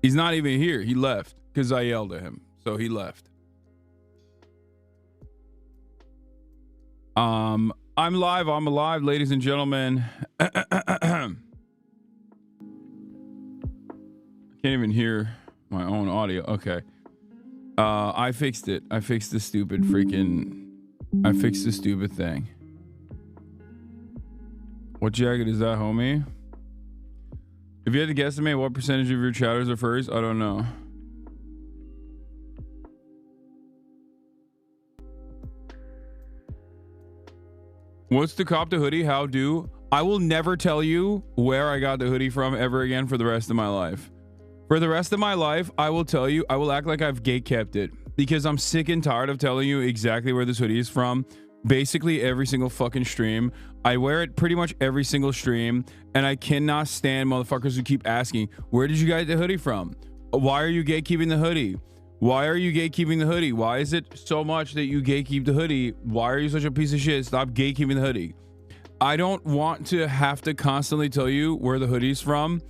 He's not even here. He left because I yelled at him. So he left. I'm live. I'm alive, ladies and gentlemen. I can't even hear my own audio. Okay. I fixed it. I fixed the stupid thing. What jacket is that, homie? If you had to guesstimate what percentage of your chatters are furries, I don't know. What's the cop to hoodie? How do? I will never tell you where I got the hoodie from ever again for the rest of my life. For the rest of my life, I will tell you, I will act like I've gate kept it because I'm sick and tired of telling you exactly where this hoodie is from. Basically every single fucking stream. I wear it pretty much every single stream, and I cannot stand motherfuckers who keep asking, where did you get the hoodie from? Why are you gatekeeping the hoodie? Why are you gatekeeping the hoodie? Why is it so much that you gatekeep the hoodie? Why are you such a piece of shit? Stop gatekeeping the hoodie. I don't want to have to constantly tell you where the hoodie's from.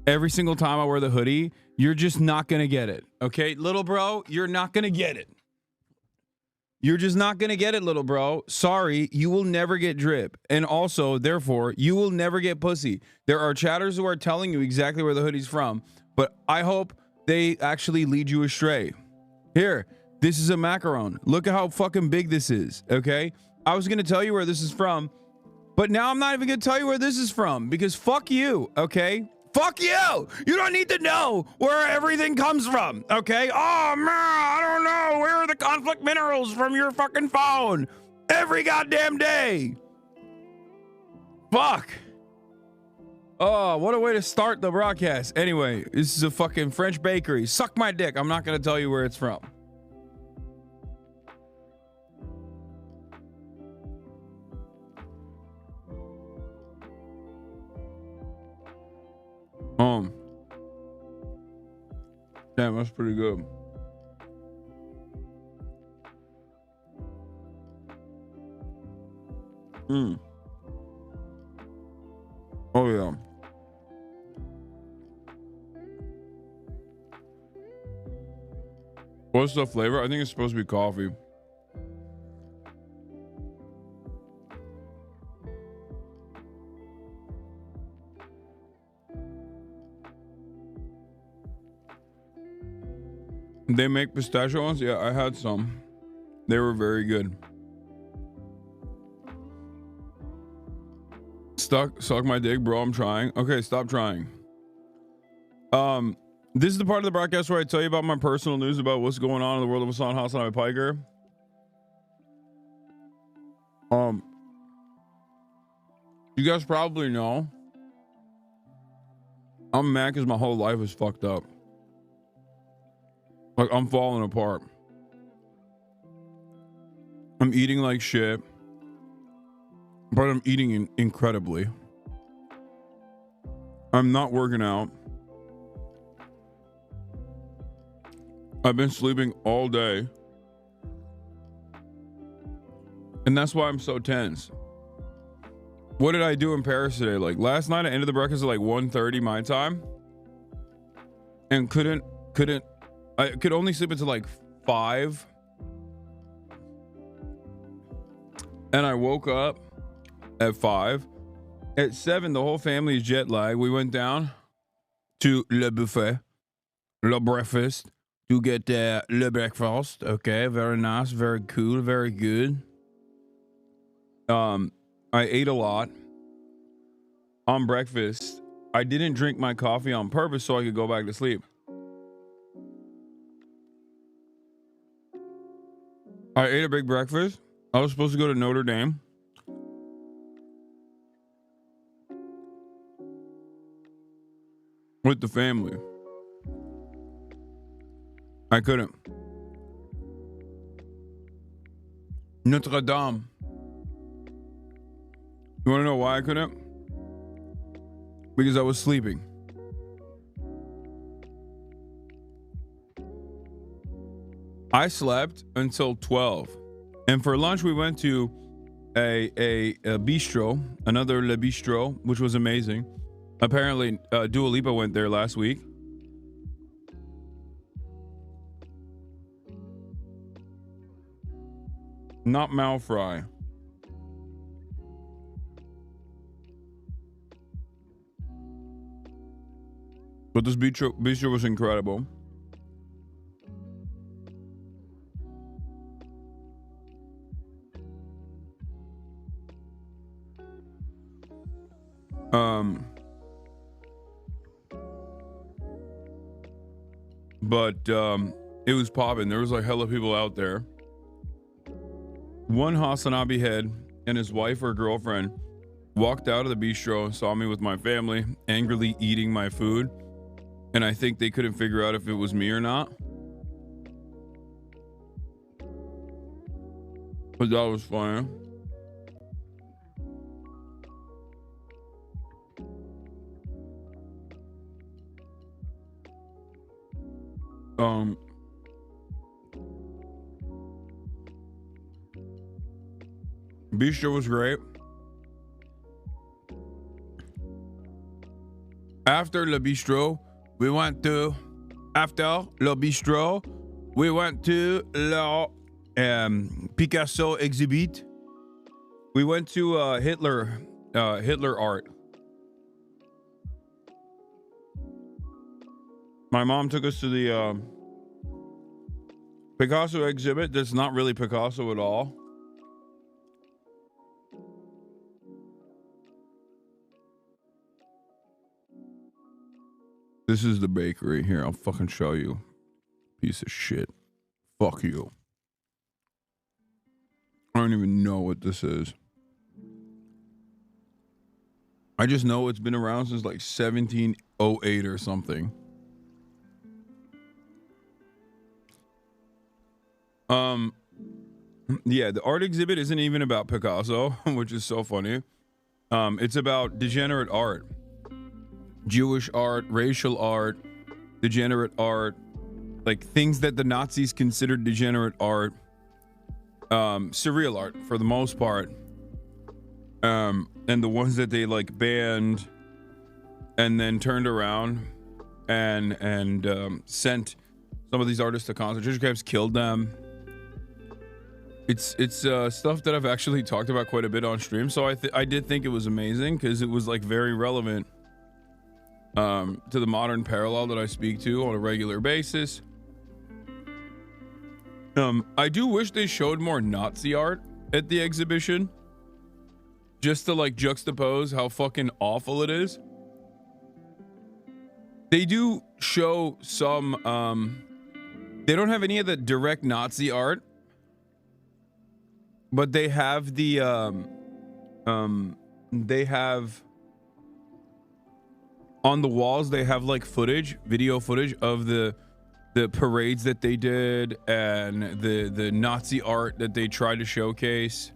Every single time I wear the hoodie, you're just not going to get it. Okay, little bro, you're not going to get it. You're just not going to get it, little bro. Sorry, you will never get drip. And also, therefore, you will never get pussy. There are chatters who are telling you exactly where the hoodie's from, but I hope they actually lead you astray. Here, this is a macaron. Look at how fucking big this is, okay? I was going to tell you where this is from, but now I'm not even going to tell you where this is from because fuck you, okay? Fuck you! You don't need to know where everything comes from, okay? Oh, man, I don't know. Where are the conflict minerals from your fucking phone? Every goddamn day. Fuck. Oh, what a way to start the broadcast. Anyway, this is a fucking French bakery. Suck my dick. I'm not going to tell you where it's from. Damn, that's pretty good. Oh yeah. What's the flavor? I think it's supposed to be coffee. They make pistachio ones? Yeah, I had some. They were very good. Suck my dick, bro. I'm trying. Okay, stop trying. This is the part of the broadcast where I tell you about my personal news about what's going on in the world of Hasanabi Piker. You guys probably know I'm mad because my whole life is fucked up. Like, I'm falling apart. I'm eating like shit, but I'm eating incredibly. I'm not working out. I've been sleeping all day. And that's why I'm so tense. What did I do in Paris today? Like, last night I ended the breakfast at like 1:30 my time. And I could only sleep until like 5. And I woke up at 5. At 7, the whole family is jet lagged. We went down to Le Buffet, Le Breakfast, to get Le Breakfast. Okay, very nice, very cool, very good. I ate a lot on breakfast. I didn't drink my coffee on purpose so I could go back to sleep. I ate a big breakfast. I was supposed to go to Notre Dame. With the family. I couldn't. Notre Dame. You want to know why I couldn't? Because I was sleeping. I slept until 12. And for lunch, we went to a bistro, another Le Bistro, which was amazing. Apparently, Dua Lipa went there last week. Not mal fry. But this bistro was incredible. But it was popping. There was like hella people out there. One Hasanabi head and his wife or girlfriend walked out of the bistro, saw me with my family, angrily eating my food, and I think they couldn't figure out if it was me or not. But that was funny. Bistro was great. After Le Bistro, we went to Le Picasso exhibit. We went to Hitler art. My mom took us to the Picasso exhibit. That's not really Picasso at all. This is the bakery. Here, I'll fucking show you. Piece of shit. Fuck you. I don't even know what this is. I just know it's been around since like 1708 or something. Yeah, the art exhibit isn't even about Picasso, which is so funny. It's about degenerate art. Jewish art, racial art, degenerate art, like things that the Nazis considered degenerate art, surreal art for the most part, and the ones that they like banned and then turned around and sent some of these artists to concentration camps, killed them. It's stuff that I've actually talked about quite a bit on stream, so I did think it was amazing because it was like very relevant to the modern parallel that I speak to on a regular basis. I do wish they showed more Nazi art at the exhibition, just to like juxtapose how fucking awful it is. They do show some, they don't have any of the direct Nazi art, but they have the, they have on the walls, they have like video footage of the parades that they did and the Nazi art that they tried to showcase,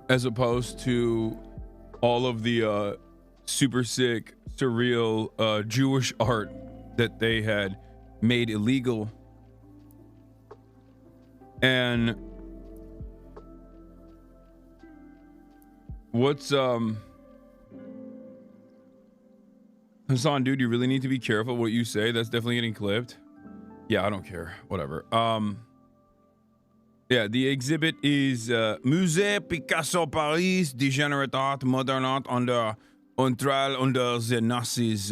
as opposed to all of the super sick, surreal Jewish art that they had made illegal. And what's Hassan, dude, you really need to be careful what you say. That's definitely getting clipped. Yeah, I don't care. Whatever. Yeah, the exhibit is Musée Picasso Paris, Degenerate Art, Modern Art under the Nazis.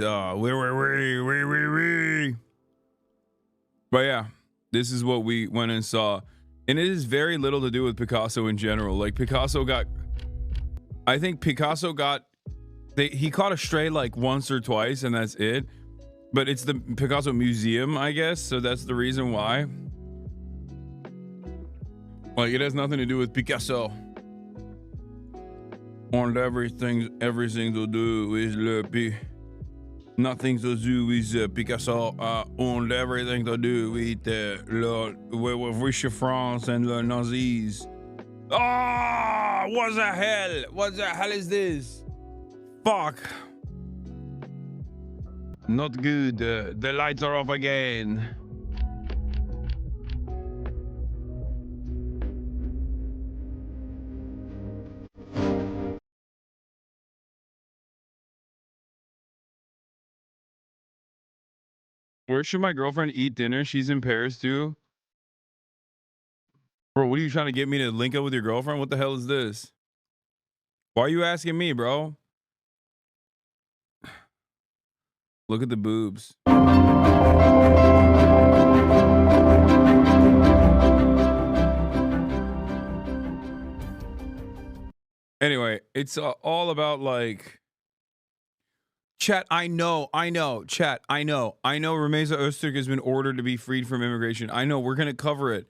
But yeah, this is what we went and saw. And it is very little to do with Picasso in general. Like I think Picasso he caught a stray like once or twice and that's it. But it's the Picasso Museum, I guess. So that's the reason why. Like it has nothing to do with Picasso. On everything to do with nothing to do with Picasso. On everything to do with Russia, France, and the Nazis. Ah, what the hell? What the hell is this? Fuck. Not good. The lights are off again. Where should my girlfriend eat dinner? She's in Paris too. Bro, what are you trying to get me to link up with your girlfriend? What the hell is this? Why are you asking me, bro? Look at the boobs. Anyway, it's all about like chat. I know. Chat. I know. Rameza Öztürk has been ordered to be freed from immigration. I know. We're gonna cover it.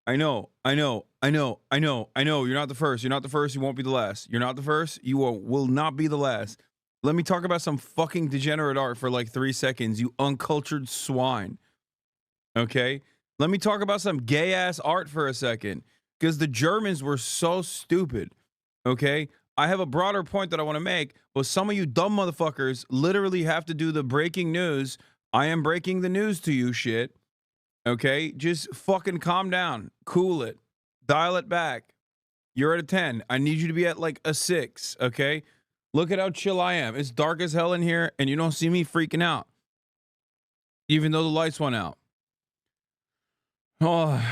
I know. You're not the first. You're not the first. You won't be the last. You're not the first. You will not be the last. Let me talk about some fucking degenerate art for like 3 seconds, you uncultured swine. Okay? Let me talk about some gay ass art for a second. Because the Germans were so stupid. Okay? I have a broader point that I want to make, but some of you dumb motherfuckers literally have to do the breaking news. I am breaking the news to you shit. Okay? Just fucking calm down. Cool it. Dial it back. You're at a 10. I need you to be at like a 6. Okay? Look at how chill I am. It's dark as hell in here, and you don't see me freaking out. Even though the lights went out. Oh,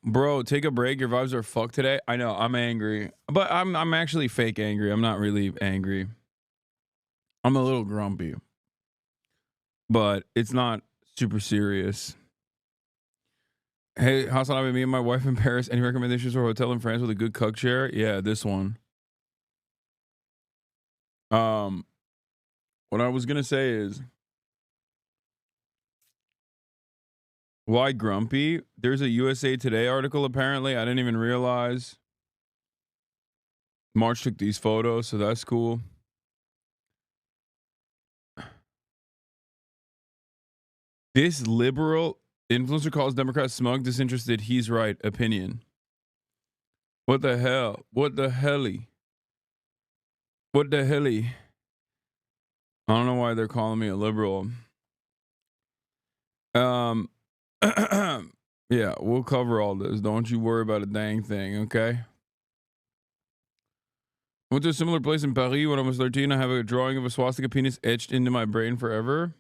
bro, take a break. Your vibes are fucked today. I know, I'm angry. But I'm actually fake angry. I'm not really angry. I'm a little grumpy. But it's not super serious. Hey, Hasanabi, me and my wife in Paris. Any recommendations for a hotel in France with a good cuck chair? Yeah, this one. What I was gonna say is, why grumpy? There's a USA Today article apparently. I didn't even realize. March took these photos, so that's cool. This liberal influencer calls Democrats smug, disinterested, he's right opinion. What the hell? What the helly? What the helly? I don't know why they're calling me a liberal. Yeah, we'll cover all this. Don't you worry about a dang thing, okay? I went to a similar place in Paris when I was 13. I have a drawing of a swastika penis etched into my brain forever.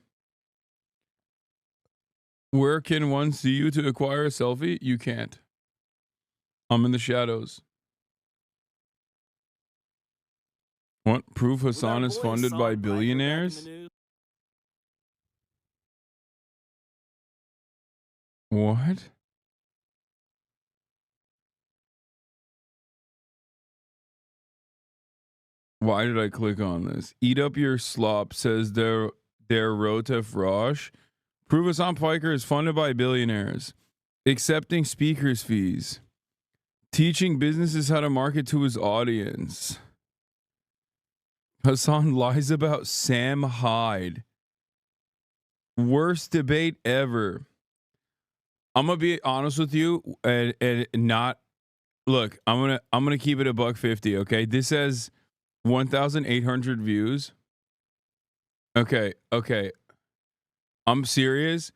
Where can one see you to acquire a selfie? You can't. I'm in the shadows. What? Proof Hassan is funded by billionaires? What? Why did I click on this? Eat up your slop, says der Rotef Rosh. Proof Hassan Piker is funded by billionaires. Accepting speakers' fees. Teaching businesses how to market to his audience. Hassan lies about Sam Hyde. Worst debate ever. I'm gonna be honest with you and not look. I'm gonna keep it a $1.50. Okay, this has 1,800 views. Okay. I'm serious.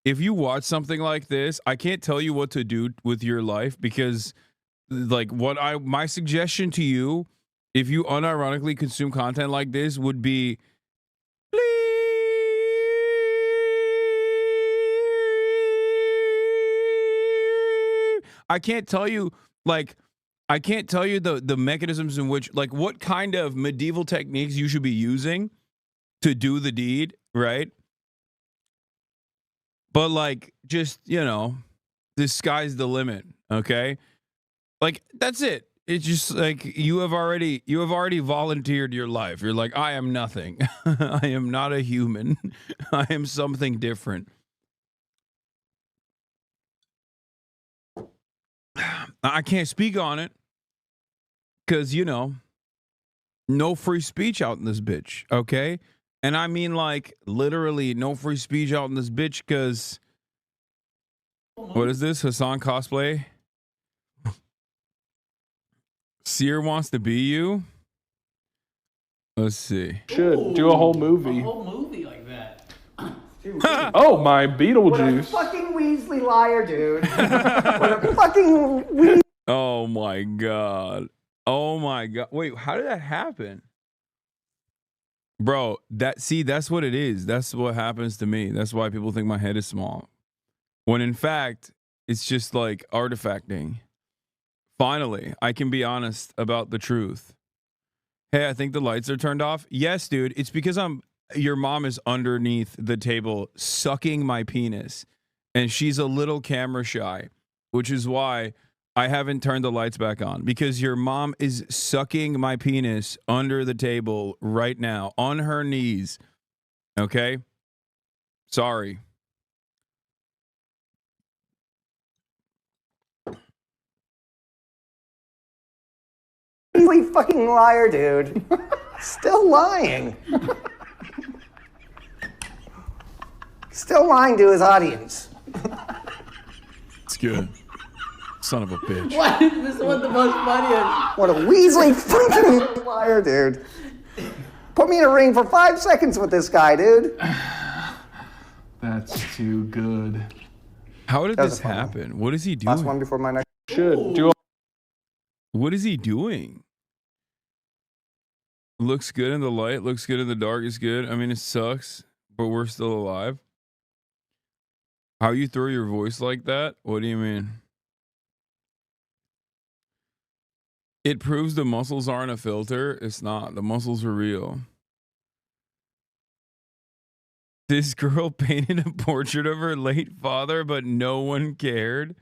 If you watch something like this, I can't tell you what to do with your life because, like, my suggestion to you, if you unironically consume content like this, would be, I can't tell you the mechanisms in which, like, what kind of medieval techniques you should be using to do the deed, right? But like, just, the sky's the limit, okay? Like, that's it. It's just like you have already volunteered your life. You're like, I am nothing. I am not a human. I am something different. I can't speak on it because, no free speech out in this bitch, okay? And I mean, like, literally no free speech out in this bitch because, what is this? Hassan cosplay? Seer wants to be you? Let's see. Should do a whole movie. A whole movie like that. Oh, my Beetlejuice. What a fucking Weasley liar, dude. What a fucking Weasley. Oh my god. Oh my god. Wait, how did that happen? Bro, that's what it is. That's what happens to me. That's why people think my head is small. When in fact, it's just like artifacting. Finally, I can be honest about the truth. Hey, I think the lights are turned off. Yes, dude. It's because your mom is underneath the table sucking my penis, and she's a little camera shy, which is why I haven't turned the lights back on, because your mom is sucking my penis under the table right now on her knees. Okay? Sorry. You fucking liar, dude. Still lying. Still lying to his audience. It's good. Son of a bitch. Why is this one the most funniest? What a Weasley fucking liar, dude. Put me in a ring for 5 seconds with this guy, dude. That's too good. How did That was this a fun one. happen? What is he doing? Last one before my next. Should do. What is he doing? Looks good in the light, looks good in the dark, is good. I mean, it sucks, but we're still alive. How you throw your voice like that? What do you mean? It proves the muscles aren't a filter. It's not. The muscles are real. This girl painted a portrait of her late father, but no one cared.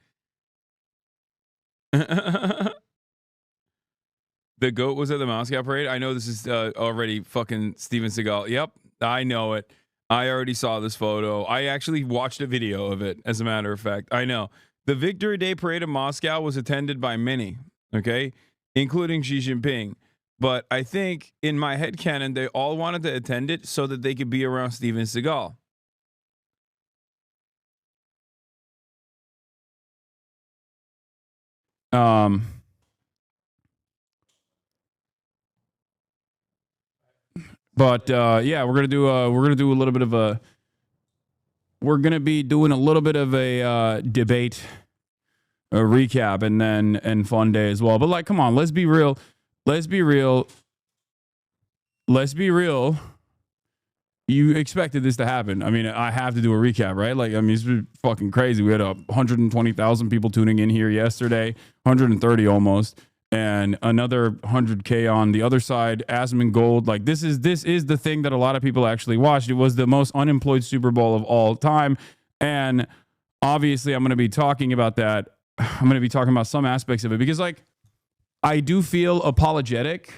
The goat was at the Moscow parade. I know this is already fucking Steven Seagal. Yep, I know it. I already saw this photo. I actually watched a video of it, as a matter of fact. I know. The Victory Day parade in Moscow was attended by many, okay, including Xi Jinping. But I think in my headcanon, they all wanted to attend it so that they could be around Steven Seagal. But yeah, we're gonna do a little bit of a. We're gonna be doing a little bit of a debate, a recap, and fun day as well. But like, come on, let's be real. Let's be real. Let's be real. You expected this to happen. I mean, I have to do a recap, right? Like, I mean, it's been fucking crazy. We had 120,000 people tuning in here yesterday, 130 almost. And another 100K on the other side, Asman Gold. Like, this is the thing that a lot of people actually watched. It was the most unemployed Super Bowl of all time. And obviously, I'm going to be talking about that. I'm going to be talking about some aspects of it because, like, I do feel apologetic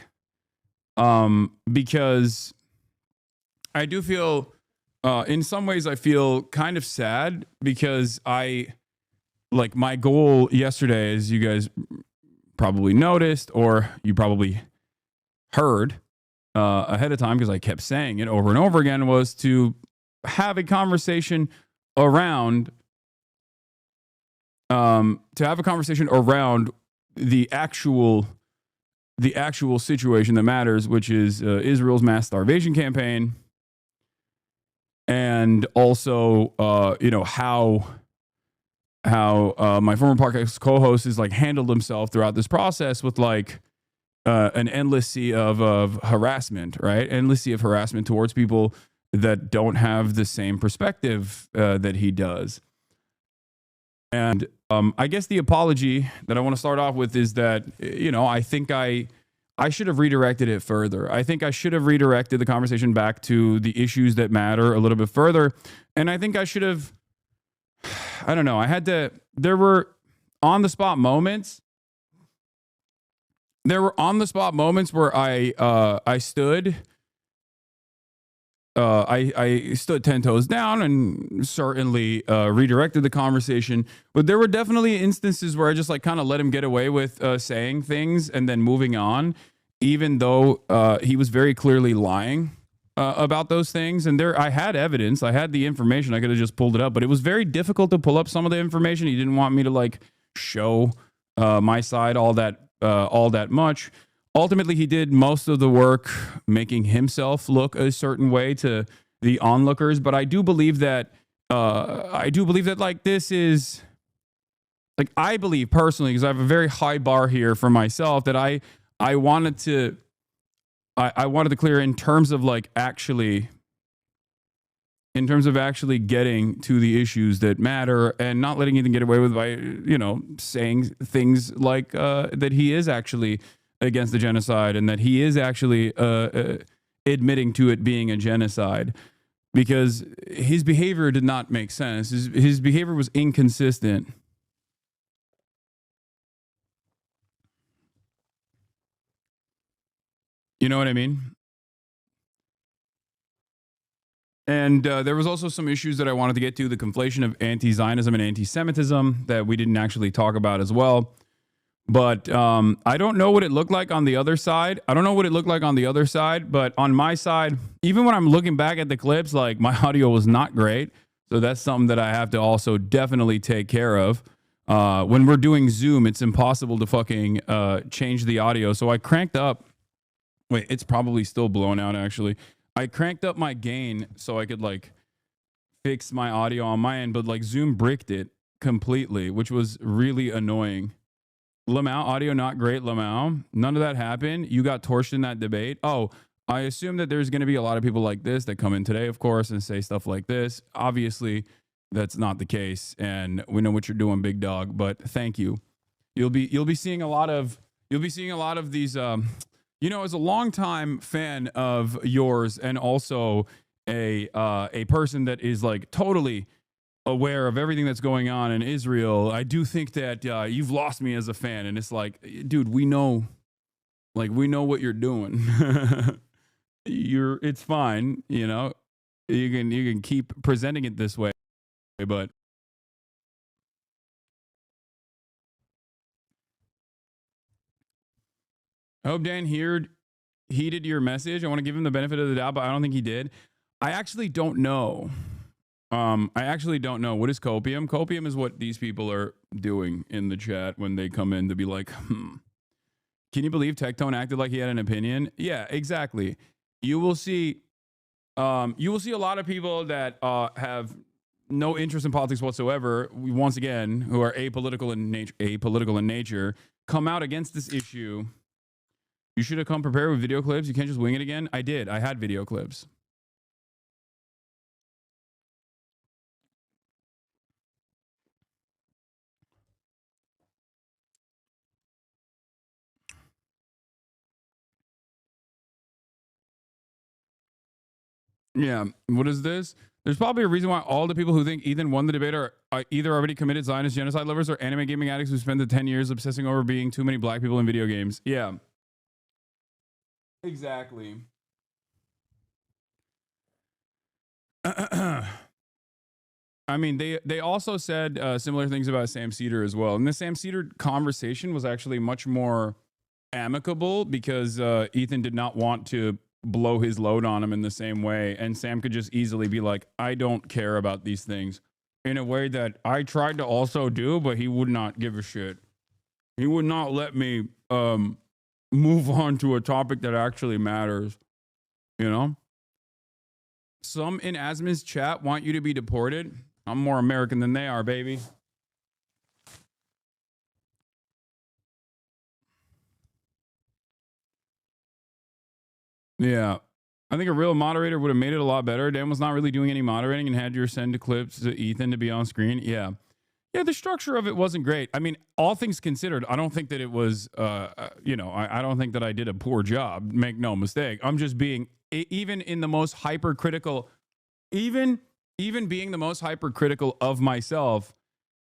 because I do feel, in some ways, I feel kind of sad because my goal yesterday, as you guys probably noticed or you probably heard ahead of time because I kept saying it over and over again, was to have a conversation around the actual situation that matters, which is Israel's mass starvation campaign, and also how my former podcast co-host is like handled himself throughout this process with like an endless sea of harassment, right? Endless sea of harassment towards people that don't have the same perspective that he does. And I guess the apology that I want to start off with is that, I think I should have redirected it further. I think I should have redirected the conversation back to the issues that matter a little bit further. And I think I should have, I don't know. There were on the spot moments. There were on the spot moments where I stood 10 toes down and certainly redirected the conversation. But there were definitely instances where I just like kind of let him get away with saying things and then moving on, even though he was very clearly lying about those things. And I had evidence. I had the information. I could have just pulled it up, but it was very difficult to pull up some of the information. He didn't want me to like show my side all that much. Ultimately, he did most of the work making himself look a certain way to the onlookers. But I do believe that like this is like, I believe personally, because I have a very high bar here for myself, that I wanted to clear in terms of like actually in terms of actually getting to the issues that matter and not letting Ethan get away with by, saying things like that he is actually against the genocide and that he is actually admitting to it being a genocide, because his behavior did not make sense. His behavior was inconsistent. You know what I mean? And there was also some issues that I wanted to get to, the conflation of anti-Zionism and anti-Semitism that we didn't actually talk about as well. But I don't know what it looked like on the other side. But on my side, even when I'm looking back at the clips, like, my audio was not great. So that's something that I have to also definitely take care of. When we're doing Zoom, it's impossible to fucking change the audio. So I cranked up. Wait, it's probably still blown out, actually. I cranked up my gain so I could, like, fix my audio on my end, but, like, Zoom bricked it completely, which was really annoying. Lamau, audio not great, Lamau. None of that happened. You got torched in that debate. Oh, I assume that there's going to be a lot of people like this that come in today, of course, and say stuff like this. Obviously, that's not the case, and we know what you're doing, big dog, but thank you. You'll be seeing a lot of these as a longtime fan of yours and also a person that is, like, totally aware of everything that's going on in Israel, I do think that you've lost me as a fan. And it's like, dude, we know what you're doing. It's fine, you can keep presenting it this way, but I hope Dan heeded your message. I want to give him the benefit of the doubt, but I don't think he did. I actually don't know. What is copium? Copium is what these people are doing in the chat when they come in to be like, can you believe Tectone acted like he had an opinion? Yeah, exactly. You will see a lot of people that have no interest in politics whatsoever, once again, who are apolitical in nature, come out against this issue. You should have come prepared with video clips. You can't just wing it again. I did. I had video clips. Yeah. What is this? There's probably a reason why all the people who think Ethan won the debate are either already committed Zionist genocide lovers or anime gaming addicts who spent the 10 years obsessing over being too many black people in video games. Yeah. Exactly. I mean, they also said similar things about Sam Cedar as well. And the Sam Cedar conversation was actually much more amicable because Ethan did not want to blow his load on him in the same way. And Sam could just easily be like, I don't care about these things, in a way that I tried to also do, but he would not give a shit. He would not let me move on to a topic that actually matters, Some in Asma's chat want you to be deported. I'm more American than they are, baby. Yeah. I think a real moderator would have made it a lot better. Dan was not really doing any moderating and had your send clips to Ethan to be on screen. Yeah. Yeah, the structure of it wasn't great. I mean, all things considered, I don't think that it was, I don't think that I did a poor job. Make no mistake. I'm just being, even in the most hypercritical, even being the most hypercritical of myself,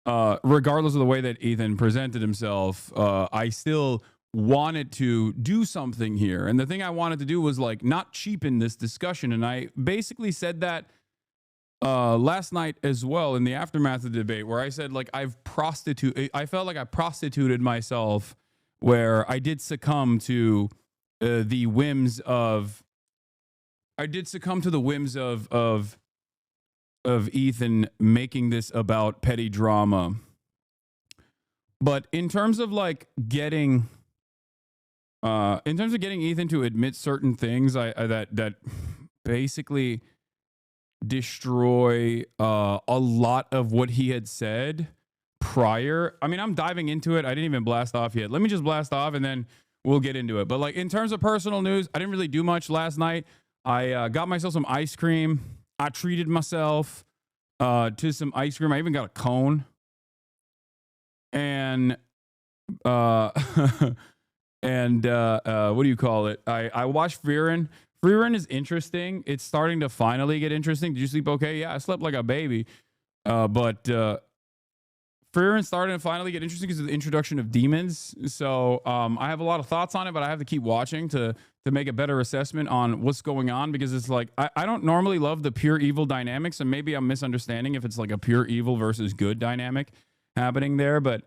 regardless of the way that Ethan presented himself, I still wanted to do something here. And the thing I wanted to do was, like, not cheapen this discussion. And I basically said that last night as well in the aftermath of the debate, where I said, like, I felt like I prostituted myself, where I did succumb to the whims of Ethan making this about petty drama. But in terms of, like, getting Ethan to admit certain things that basically destroy a lot of what he had said prior. I mean, I'm diving into it. I didn't even blast off yet. Let me just blast off and then we'll get into it. But, like, in terms of personal news, I didn't really do much last night. I got myself some ice cream. I treated myself to some ice cream. I even got a cone. And and what do you call it? I watched Freerun. Freerun is interesting. It's starting to finally get interesting. Did you sleep okay? Yeah, I slept like a baby. But Freerun starting to finally get interesting because of the introduction of demons. So I have a lot of thoughts on it, but I have to keep watching to make a better assessment on what's going on, because it's like I don't normally love the pure evil dynamics, and maybe I'm misunderstanding if it's like a pure evil versus good dynamic happening there, but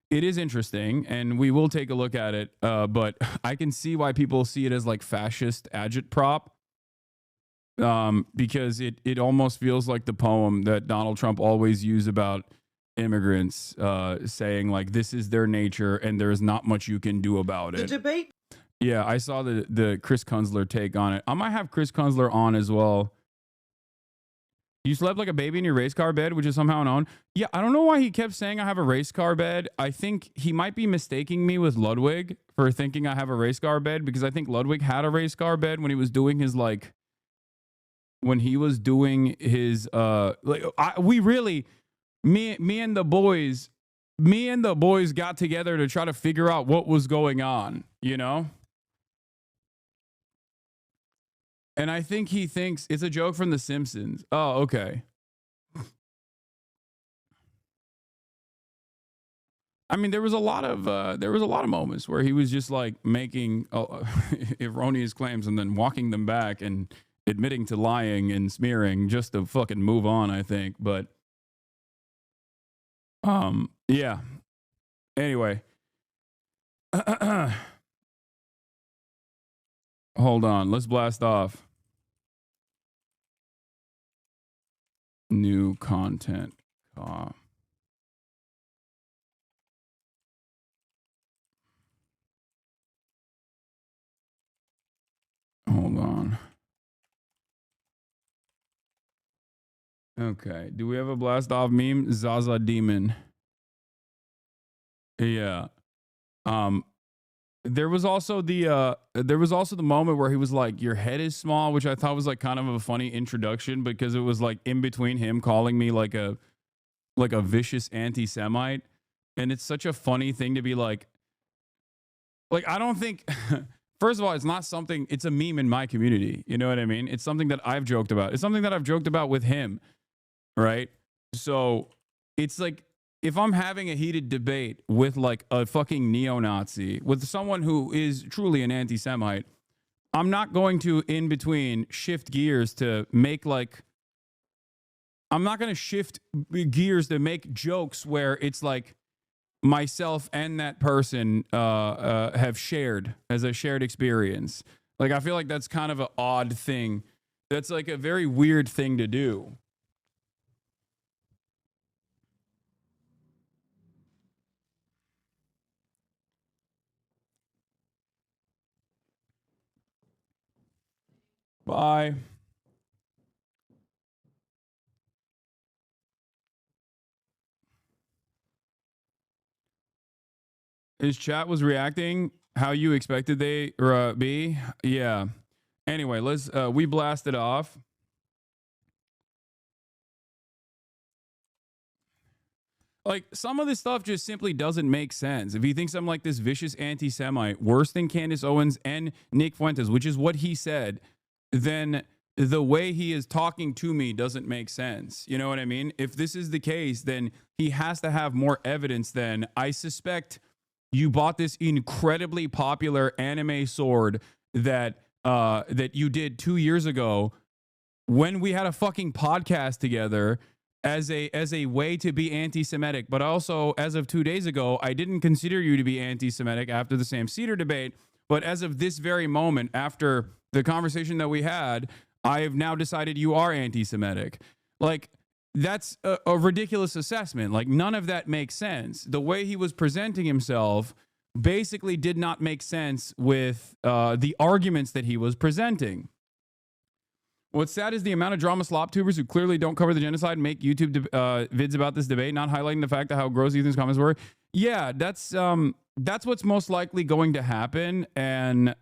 it is interesting, and we will take a look at it. But I can see why people see it as like fascist agitprop, because it almost feels like the poem that Donald Trump always used about immigrants, saying like this is their nature and there is not much you can do about it. The debate. Yeah, I saw the Chris Kunzler take on it. I might have Chris Kunzler on as well. You slept like a baby in your race car bed, which is somehow known. Yeah, I don't know why he kept saying I have a race car bed. I think he might be mistaking me with Ludwig for thinking I have a race car bed, because I think Ludwig had a race car bed when he was doing his like me and the boys got together to try to figure out what was going on, you know? And I think he thinks it's a joke from The Simpsons. Oh, okay. I mean, there was a lot of moments where he was just like making erroneous claims and then walking them back and admitting to lying and smearing just to fucking move on, I think. But yeah. Anyway. Hold on, let's blast off. New content. Hold on. Okay, do we have a blast off meme? Zaza Demon. Yeah. There was also the moment where he was like, your head is small, which I thought was like kind of a funny introduction, because it was like in between him calling me like a vicious anti-Semite. And it's such a funny thing to be like I don't think first of all, it's not something, it's a meme in my community. You know what I mean? It's something that I've joked about. It's something that I've joked about with him. Right? So it's like, if I'm having a heated debate with like a fucking neo-Nazi, with someone who is truly an anti-Semite, I'm not going to in between shift gears to make I'm not going to shift gears to make jokes where it's like myself and that person have shared as a shared experience. Like, I feel like that's kind of an odd thing. That's like a very weird thing to do. Bye. His chat was reacting how you expected they be. Yeah. Anyway, let's we blasted off. Like, some of this stuff just simply doesn't make sense. If he thinks I'm like this vicious anti-Semite, worse than Candace Owens and Nick Fuentes, which is what he said, then the way he is talking to me doesn't make sense. You know what I mean? If this is the case, then he has to have more evidence than, I suspect you bought this incredibly popular anime sword that you did 2 years ago when we had a fucking podcast together as a way to be anti-Semitic. But also, as of 2 days ago, I didn't consider you to be anti-Semitic after the Sam Cedar debate. But as of this very moment, after the conversation that we had, I have now decided you are anti-Semitic. Like, that's a ridiculous assessment. Like, none of that makes sense. The way he was presenting himself basically did not make sense with the arguments that he was presenting. What's sad is the amount of drama slop tubers who clearly don't cover the genocide make YouTube vids about this debate, not highlighting the fact that how gross Ethan's comments were. Yeah, that's what's most likely going to happen. And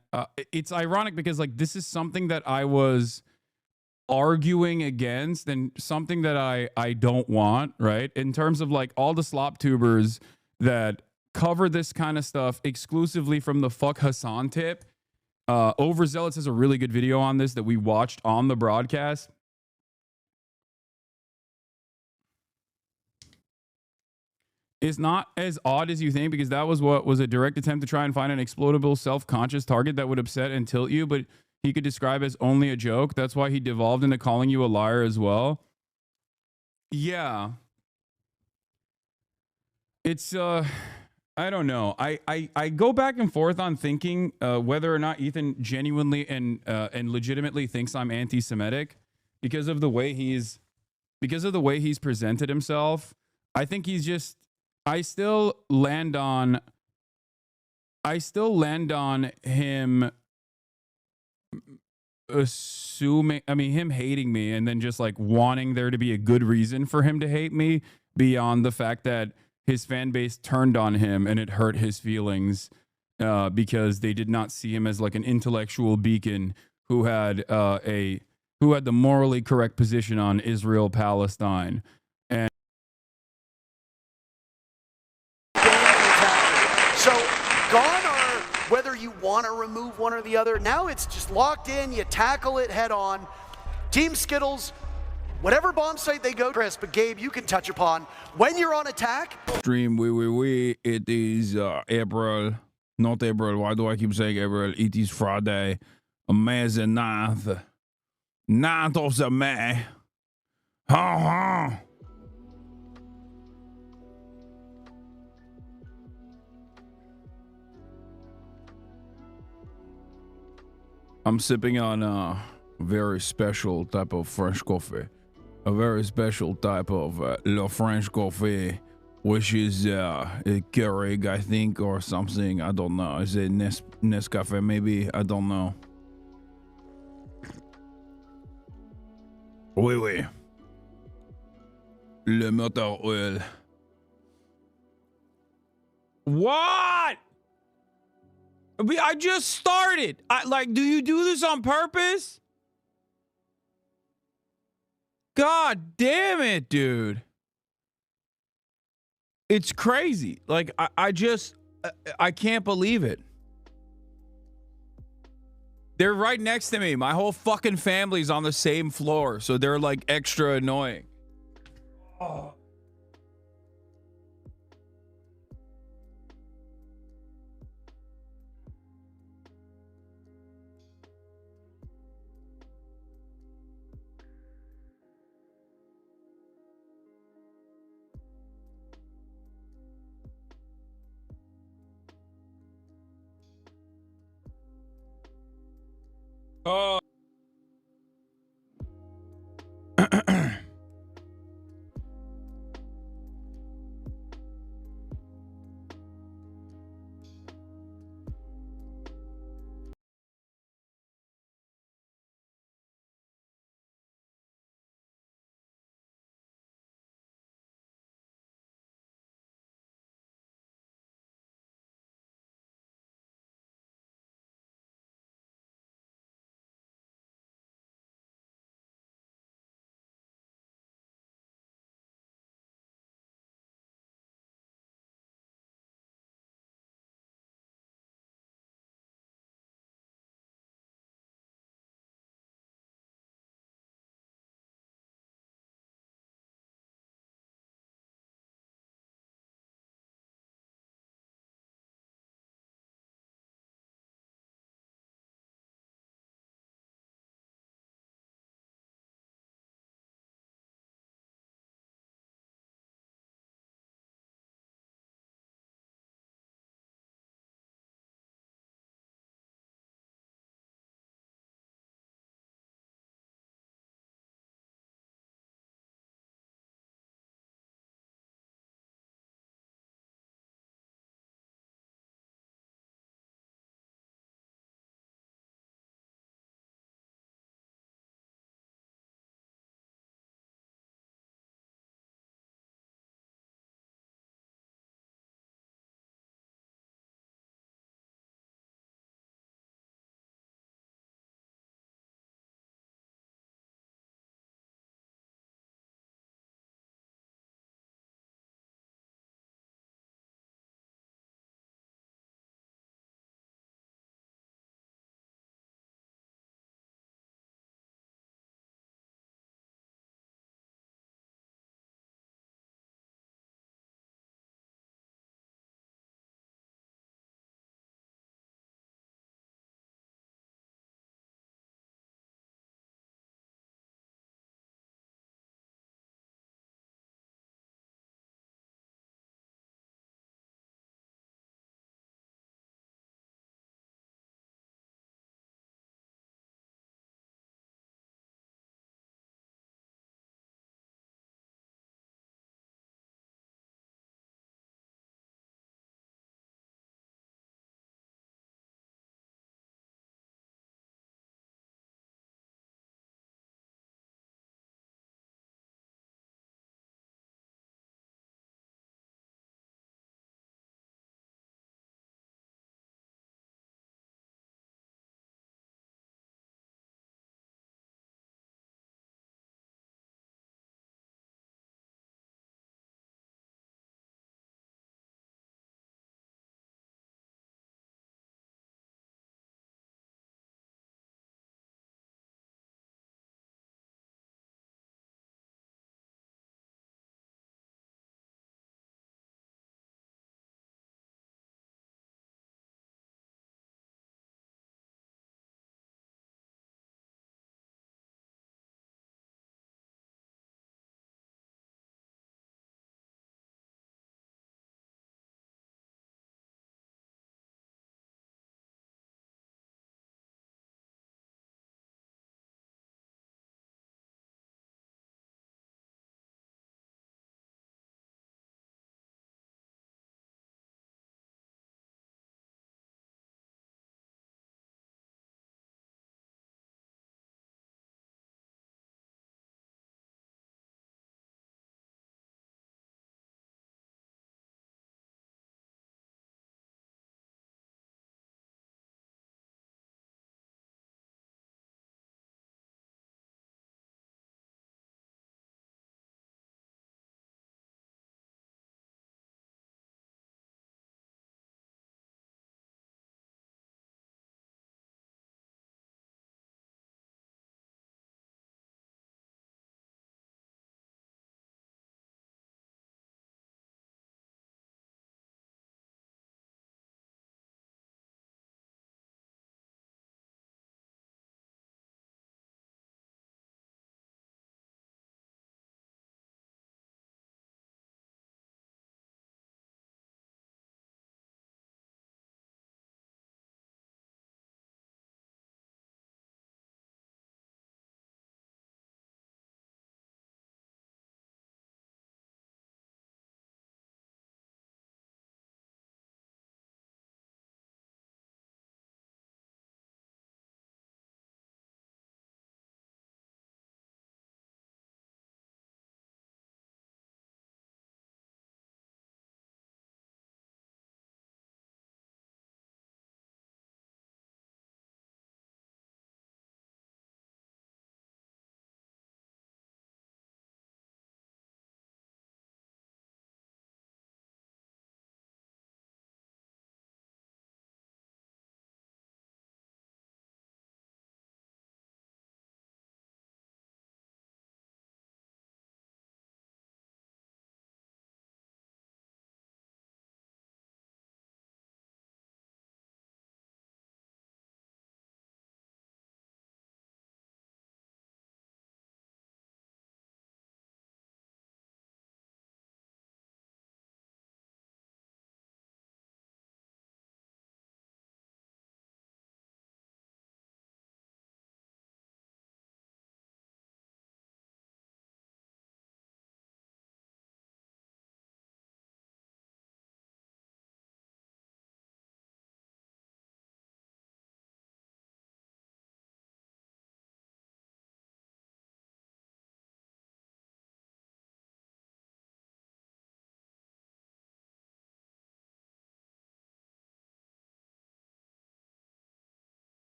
it's ironic because, like, this is something that I was arguing against and something that I don't want, right? In terms of like all the slop tubers that cover this kind of stuff exclusively from the fuck Hassan tip. Overzealous has a really good video on this that we watched on the broadcast. It's not as odd as you think, because that was what was a direct attempt to try and find an explodable self-conscious target that would upset and tilt you, but he could describe as only a joke. That's why he devolved into calling you a liar as well. Yeah. It's I don't know. I go back and forth on thinking whether or not Ethan genuinely and legitimately thinks I'm anti-Semitic because of the way he's presented himself. I think he's just I still land on him assuming, I mean, him hating me and then just like wanting there to be a good reason for him to hate me beyond the fact that his fan base turned on him and it hurt his feelings because they did not see him as like an intellectual beacon who had the morally correct position on Israel Palestine. And so gone are whether you want to remove one or the other. Now it's just locked in. You tackle it head on. Team Skittles, whatever bomb site they go, Chris, but Gabe, you can touch upon when you're on attack. Stream, it is April, not April. Why do I keep saying April? It is Friday, May the 9th. 9th of the May. Ha ha. I'm sipping on a very special type of French coffee. A very special type of Le French coffee, which is a Keurig, I think, or something. I don't know. Is it Nescafe, maybe? I don't know. Oui, oui. Le moteur oil. What? I just started. Do you do this on purpose? God damn it, dude. It's crazy. Like, I can't believe it. They're right next to me. My whole fucking family's on the same floor, so they're like extra annoying. Oh. Oh.